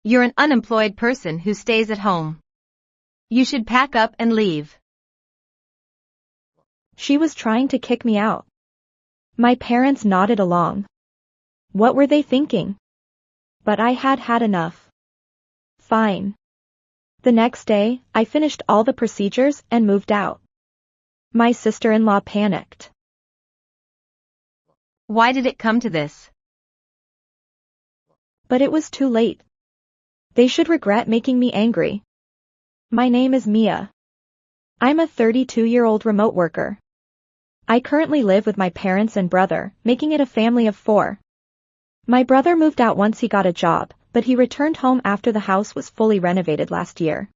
You're an unemployed person who stays at home. You should pack up and leave. She was trying to kick me out. My parents nodded along. What were they thinking? But I had had enough. Fine. The next day, I finished all the procedures and moved out. My sister-in-law panicked. Why did it come to this? But it was too late. They should regret making me angry. My name is Mia. I'm a 32-year-old remote worker. I currently live with my parents and brother, making it a family of 4. My brother moved out once he got a job, but he returned home after the house was fully renovated last year.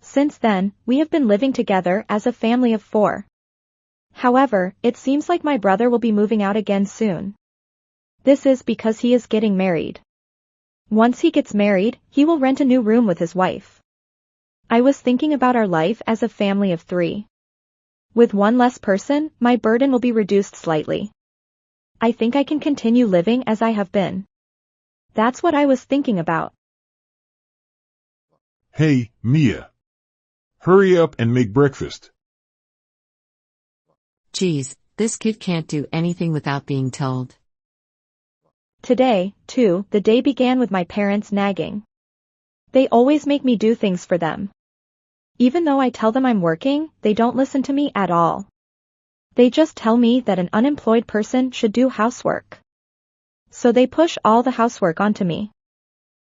Since then, we have been living together as a family of 4. However, it seems like my brother will be moving out again soon. This is because he is getting married. Once he gets married, he will rent a new room with his wife. I was thinking about our life as a family of 3. With one less person, my burden will be reduced slightly. I think I can continue living as I have been. That's what I was thinking about. Hey, Mia. Hurry up and make breakfast. Geez, this kid can't do anything without being told. Today, too, the day began with my parents nagging. They always make me do things for them. Even though I tell them I'm working, they don't listen to me at all. They just tell me that an unemployed person should do housework. So they push all the housework onto me.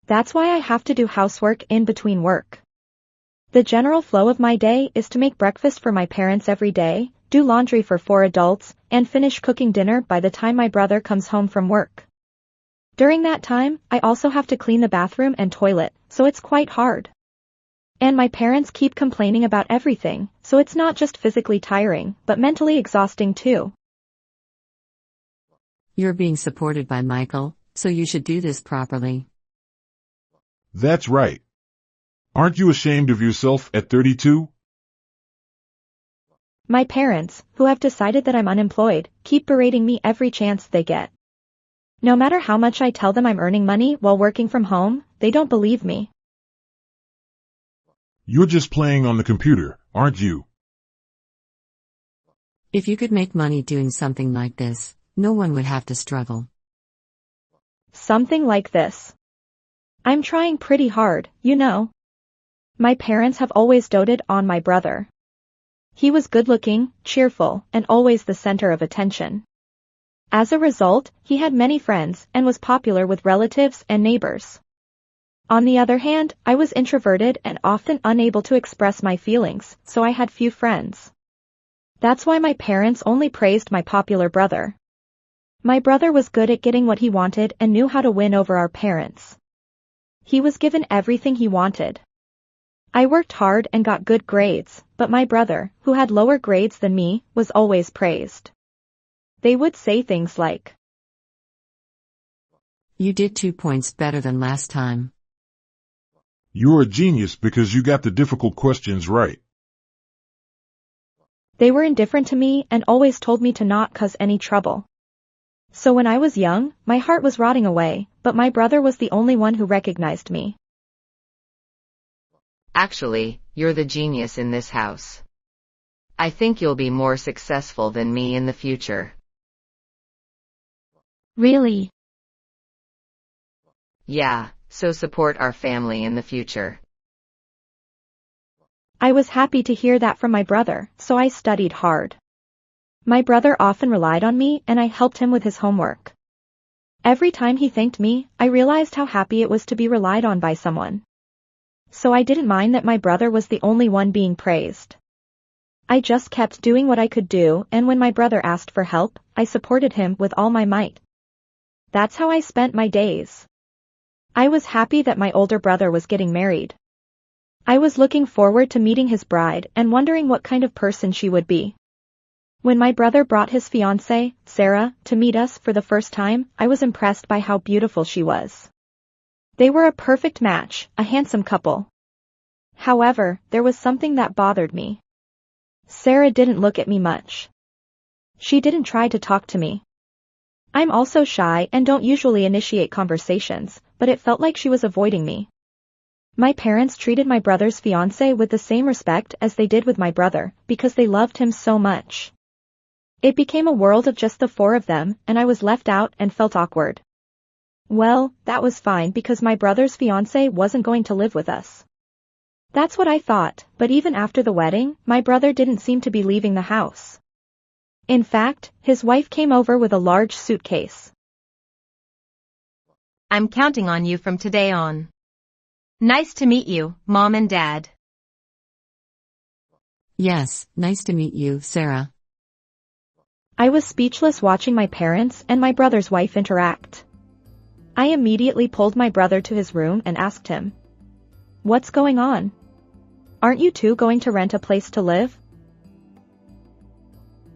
That's why I have to do housework in between work. The general flow of my day is to make breakfast for my parents every day, do laundry for 4 adults, and finish cooking dinner by the time my brother comes home from work. During that time, I also have to clean the bathroom and toilet, so it's quite hard. And my parents keep complaining about everything, so it's not just physically tiring, but mentally exhausting too. You're being supported by Michael, so you should do this properly. That's right. Aren't you ashamed of yourself at 32? My parents, who have decided that I'm unemployed, keep berating me every chance they get. No matter how much I tell them I'm earning money while working from home, they don't believe me. You're just playing on the computer, aren't you? If you could make money doing something like this, no one would have to struggle. Something like this. I'm trying pretty hard, you know. My parents have always doted on my brother. He was good-looking, cheerful, and always the center of attention. As a result, he had many friends and was popular with relatives and neighbors. On the other hand, I was introverted and often unable to express my feelings, so I had few friends. That's why my parents only praised my popular brother. My brother was good at getting what he wanted and knew how to win over our parents. He was given everything he wanted. I worked hard and got good grades, but my brother, who had lower grades than me, was always praised. They would say things like, You did 2 points better than last time. You're a genius because you got the difficult questions right. They were indifferent to me and always told me to not cause any trouble. So when I was young, my heart was rotting away, but my brother was the only one who recognized me. Actually, you're the genius in this house. I think you'll be more successful than me in the future. Really? Yeah, so support our family in the future. I was happy to hear that from my brother, so I studied hard. My brother often relied on me and I helped him with his homework. Every time he thanked me, I realized how happy it was to be relied on by someone. So I didn't mind that my brother was the only one being praised. I just kept doing what I could do, and when my brother asked for help, I supported him with all my might. That's how I spent my days. I was happy that my older brother was getting married. I was looking forward to meeting his bride and wondering what kind of person she would be. When my brother brought his fiancée, Sarah, to meet us for the first time, I was impressed by how beautiful she was. They were a perfect match, a handsome couple. However, there was something that bothered me. Sarah didn't look at me much. She didn't try to talk to me. I'm also shy and don't usually initiate conversations, but it felt like she was avoiding me. My parents treated my brother's fiancé with the same respect as they did with my brother, because they loved him so much. It became a world of just the four of them, and I was left out and felt awkward. Well, that was fine because my brother's fiancé wasn't going to live with us. That's what I thought, but even after the wedding, my brother didn't seem to be leaving the house. In fact, his wife came over with a large suitcase. I'm counting on you from today on. Nice to meet you, Mom and Dad. Yes, nice to meet you, Sarah. I was speechless watching my parents and my brother's wife interact. I immediately pulled my brother to his room and asked him, "What's going on? Aren't you two going to rent a place to live?"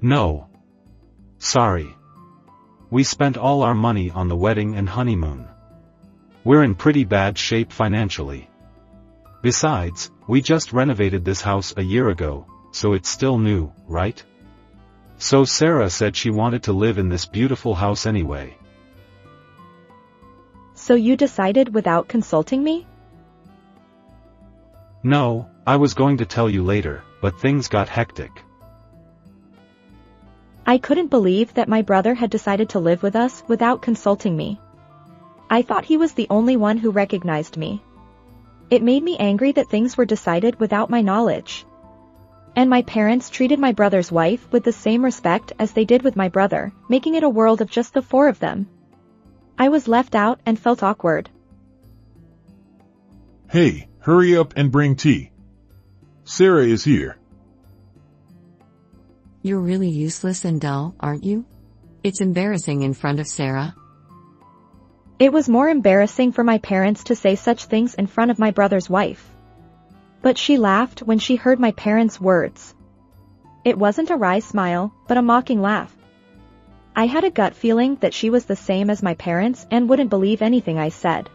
No. Sorry. We spent all our money on the wedding and honeymoon. We're in pretty bad shape financially. Besides, we just renovated this house a year ago, so it's still new, right? So Sarah said she wanted to live in this beautiful house anyway. So you decided without consulting me? No, I was going to tell you later, but things got hectic. I couldn't believe that my brother had decided to live with us without consulting me. I thought he was the only one who recognized me. It made me angry that things were decided without my knowledge. And my parents treated my brother's wife with the same respect as they did with my brother, making it a world of just the four of them. I was left out and felt awkward. Hey, hurry up and bring tea. Sarah is here. You're really useless and dull, aren't you? It's embarrassing in front of Sarah. It was more embarrassing for my parents to say such things in front of my brother's wife. But she laughed when she heard my parents' words. It wasn't a wry smile, but a mocking laugh. I had a gut feeling that she was the same as my parents and wouldn't believe anything I said.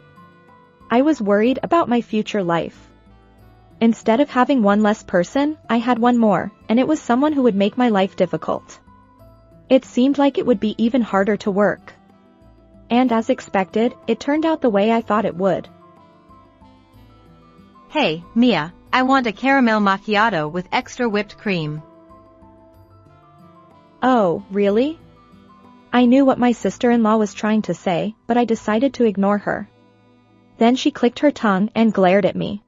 I was worried about my future life. Instead of having one less person, I had one more, and it was someone who would make my life difficult. It seemed like it would be even harder to work. And as expected, it turned out the way I thought it would. Hey, Mia, I want a caramel macchiato with extra whipped cream. Oh, really? I knew what my sister-in-law was trying to say, but I decided to ignore her. Then she clicked her tongue and glared at me.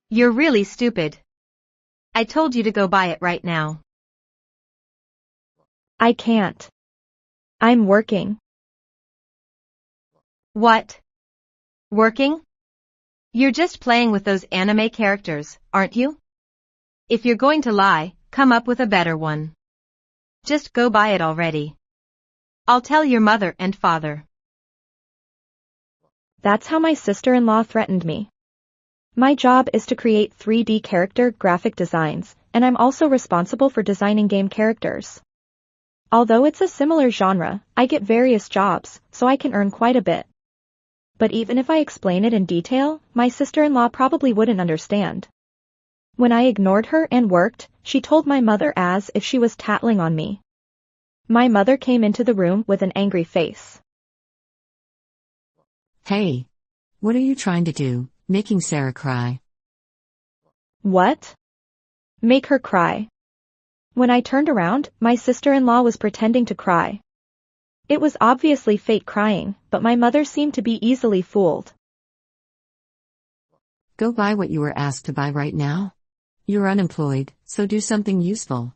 You're really stupid. I told you to go buy it right now. I can't. I'm working. What? Working? You're just playing with those anime characters, aren't you? If you're going to lie, come up with a better one. Just go buy it already. I'll tell your mother and father. That's how my sister-in-law threatened me. My job is to create 3D character graphic designs, and I'm also responsible for designing game characters. Although it's a similar genre, I get various jobs, so I can earn quite a bit. But even if I explain it in detail, my sister-in-law probably wouldn't understand. When I ignored her and worked, she told my mother as if she was tattling on me. My mother came into the room with an angry face. Hey. What are you trying to do, making Sarah cry? What? Make her cry. When I turned around, my sister-in-law was pretending to cry. It was obviously fake crying, but my mother seemed to be easily fooled. Go buy what you were asked to buy right now. You're unemployed, so do something useful.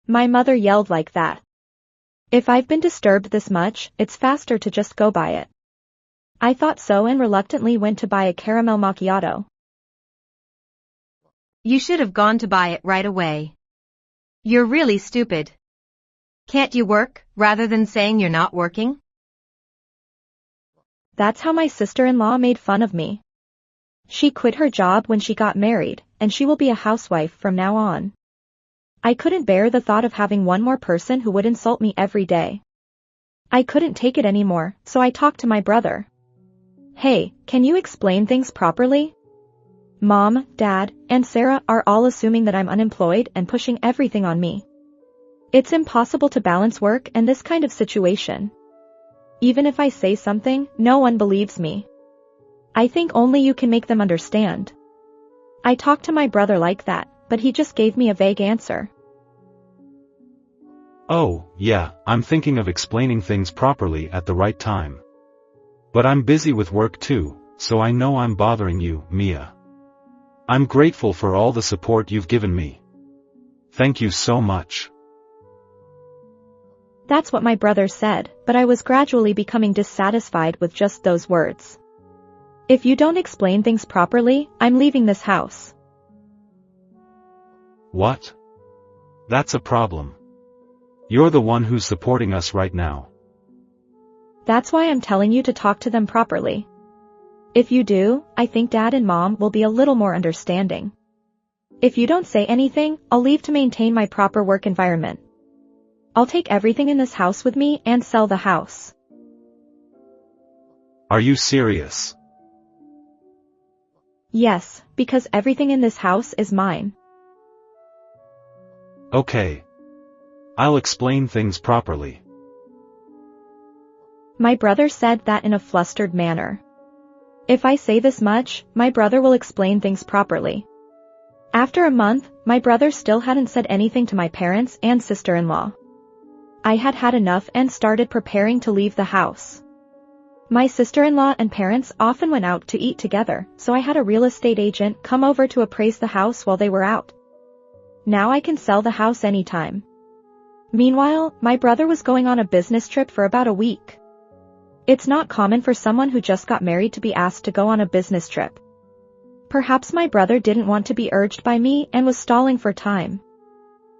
My mother yelled like that. If I've been disturbed this much, it's faster to just go buy it. I thought so and reluctantly went to buy a caramel macchiato. You should have gone to buy it right away. You're really stupid. Can't you work, rather than saying you're not working? That's how my sister-in-law made fun of me. She quit her job when she got married, and she will be a housewife from now on. I couldn't bear the thought of having one more person who would insult me every day. I couldn't take it anymore, so I talked to my brother. Hey, can you explain things properly? Mom, Dad, and Sarah are all assuming that I'm unemployed and pushing everything on me. It's impossible to balance work and this kind of situation. even if I say something, no one believes me. I think only you can make them understand. I talked to my brother like that, but he just gave me a vague answer. Oh, yeah, I'm thinking of explaining things properly at the right time. But I'm busy with work too, so I know I'm bothering you, Mia. I'm grateful for all the support you've given me. Thank you so much. That's what my brother said, but I was gradually becoming dissatisfied with just those words. If you don't explain things properly, I'm leaving this house. What? That's a problem. You're the one who's supporting us right now. That's why I'm telling you to talk to them properly. If you do, I think Dad and Mom will be a little more understanding. If you don't say anything, I'll leave to maintain my proper work environment. I'll take everything in this house with me and sell the house. Are you serious? Yes, because everything in this house is mine. Okay. I'll explain things properly. My brother said that in a flustered manner. If I say this much, my brother will explain things properly. After a month, my brother still hadn't said anything to my parents and sister-in-law. I had had enough and started preparing to leave the house. My sister-in-law and parents often went out to eat together, so I had a real estate agent come over to appraise the house while they were out. Now I can sell the house anytime. Meanwhile, my brother was going on a business trip for about a week. It's not common for someone who just got married to be asked to go on a business trip. Perhaps my brother didn't want to be urged by me and was stalling for time.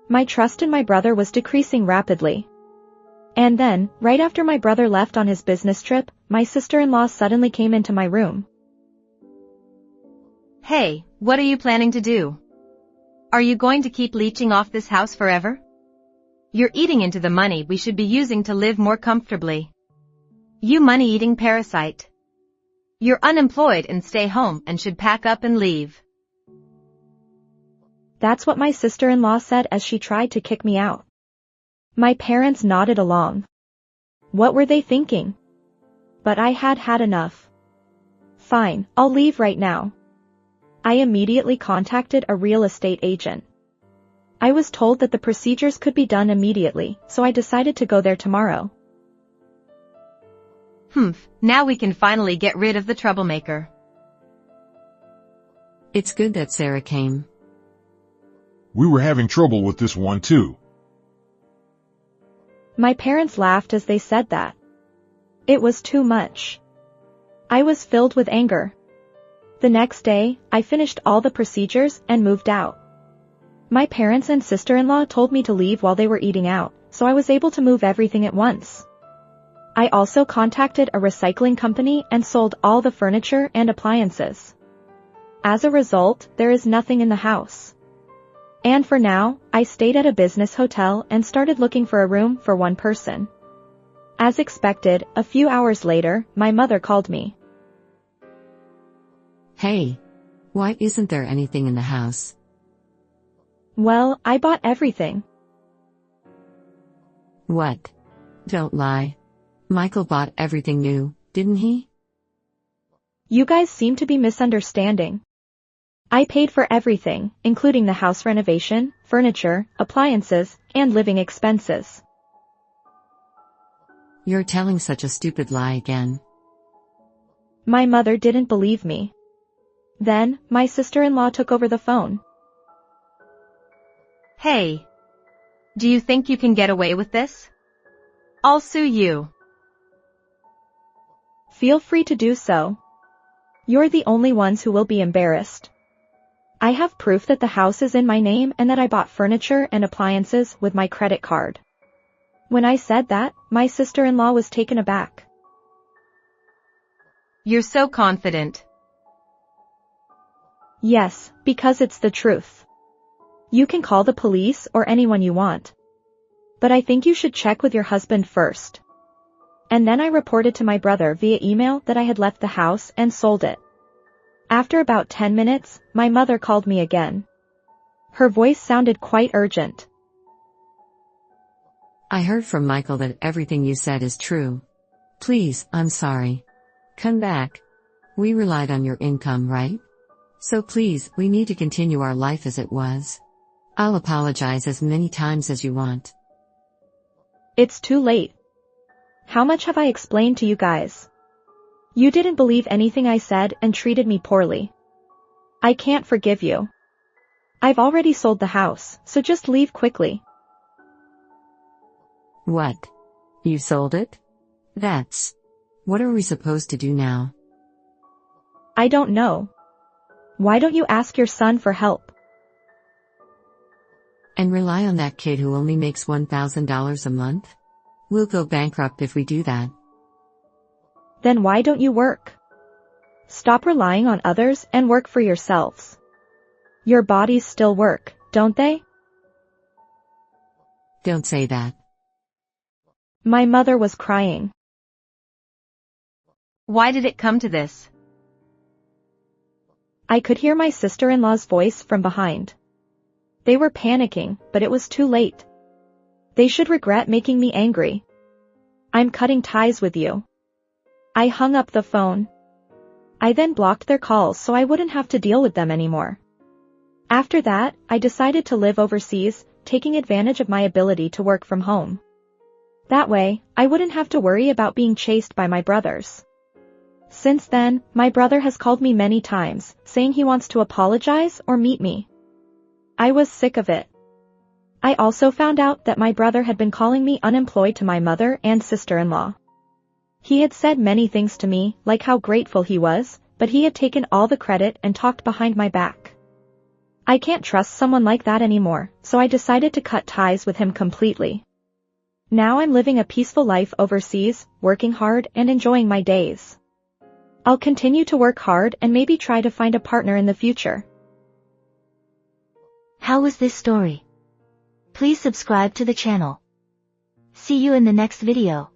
My trust in my brother was decreasing rapidly. And then, right after my brother left on his business trip, my sister-in-law suddenly came into my room. Hey, what are you planning to do? Are you going to keep leeching off this house forever? You're eating into the money we should be using to live more comfortably. You money-eating parasite. You're unemployed and stay home and should pack up and leave. That's what my sister-in-law said as she tried to kick me out. My parents nodded along. What were they thinking? But I had had enough. Fine, I'll leave right now. I immediately contacted a real estate agent. I was told that the procedures could be done immediately, so I decided to go there tomorrow. Now we can finally get rid of the troublemaker. It's good that Sarah came. We were having trouble with this one too. My parents laughed as they said that. It was too much. I was filled with anger. The next day, I finished all the procedures and moved out. My parents and sister-in-law told me to leave while they were eating out, so I was able to move everything at once. I also contacted a recycling company and sold all the furniture and appliances. As a result, there is nothing in the house. And for now, I stayed at a business hotel and started looking for a room for one person. As expected, a few hours later, my mother called me. Hey. Why isn't there anything in the house? Well, I bought everything. What? Don't lie. Michael bought everything new, didn't he? You guys seem to be misunderstanding. I paid for everything, including the house renovation, furniture, appliances, and living expenses. You're telling such a stupid lie again. My mother didn't believe me. Then, my sister-in-law took over the phone. Hey. Do you think you can get away with this? I'll sue you. Feel free to do so. You're the only ones who will be embarrassed. I have proof that the house is in my name and that I bought furniture and appliances with my credit card. When I said that, my sister-in-law was taken aback. You're so confident. Yes, because it's the truth. You can call the police or anyone you want. But I think you should check with your husband first. And then I reported to my brother via email that I had left the house and sold it. After about 10 minutes, my mother called me again. Her voice sounded quite urgent. I heard from Michael that everything you said is true. Please, I'm sorry. Come back. We relied on your income, right? So please, we need to continue our life as it was. I'll apologize as many times as you want. It's too late. How much have I explained to you guys? You didn't believe anything I said and treated me poorly. I can't forgive you. I've already sold the house, so just leave quickly. What? You sold it? What are we supposed to do now? I don't know. Why don't you ask your son for help? And rely on that kid who only makes $1,000 a month? We'll go bankrupt if we do that. Then why don't you work? Stop relying on others and work for yourselves. Your bodies still work, don't they? Don't say that. My mother was crying. Why did it come to this? I could hear my sister-in-law's voice from behind. They were panicking, but it was too late. They should regret making me angry. I'm cutting ties with you. I hung up the phone. I then blocked their calls so I wouldn't have to deal with them anymore. After that, I decided to live overseas, taking advantage of my ability to work from home. That way, I wouldn't have to worry about being chased by my brothers. Since then, my brother has called me many times, saying he wants to apologize or meet me. I was sick of it. I also found out that my brother had been calling me unemployed to my mother and sister-in-law. He had said many things to me, like how grateful he was, but he had taken all the credit and talked behind my back. I can't trust someone like that anymore, so I decided to cut ties with him completely. Now I'm living a peaceful life overseas, working hard and enjoying my days. I'll continue to work hard and maybe try to find a partner in the future. How was this story? Please subscribe to the channel. See you in the next video.